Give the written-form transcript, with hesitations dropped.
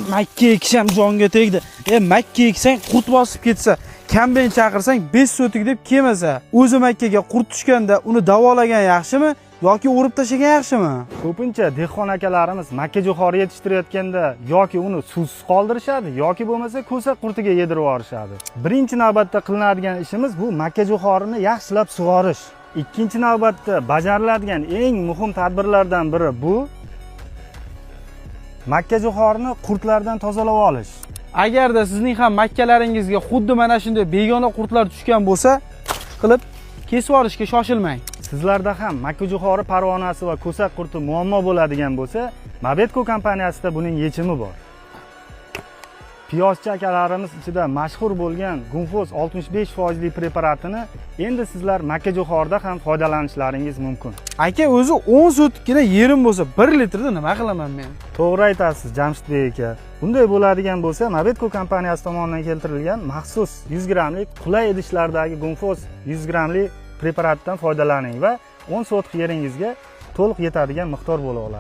Makka ekisham jonga tegdi. Makka eksang qurt bosib ketsa, kamben chaqirsang 5 sotik deb kelmasa, o'zi Makkaga qurt tushganda uni davolagan yaxshimi yoki o'rib tashlagan yaxshimi? Ko'pincha dehqon akalarimiz makka jo'xori yetishtirayotganda yoki uni suvsiz qoldirishadi yoki bo'lmasa ko'sa qurtiga yedirib yuborishadi. Birinchi navbatda qilinadigan ishimiz bu makka jo'xorini yaxshilab sug'orish. Ikkinchi navbatda bajariladigan eng muhim tadbirlardan biri bu makka jo'xorini qurtlardan tozalab olish. Agarda sizning ham makkalaringizga xuddi mana shunday begona qurtlar tushgan bo'lsa, qilib kesib olishga shoshilmang. Sizlarda ham makka jo'xori parvonasi va ko'sak qurti muammo bo'ladigan bo'lsa, Mabetco kompaniyasida buning yechimi bor. Piyozchi akalarimiz ichida mashhur bo'lgan Gunfos 65% preparatini endi sizlar makka jo'xorida ham foydalanishlaringiz mumkin. Aka, o'zi 10 sotikkina yerim bo'lsa 1 litrda nima qilaman men? To'g'ri aytasiz, Jamshidbek aka. Bunday bo'ladigan bo'lsa, Mabetco kompaniyasi tomonidan keltirilgan maxsus 100 gramlik qulay idishlardagi Gunfos 100 gramli preparatdan foydalaning va 10 sotik yeringizga to'liq yetadigan miqdor bo'la oladi.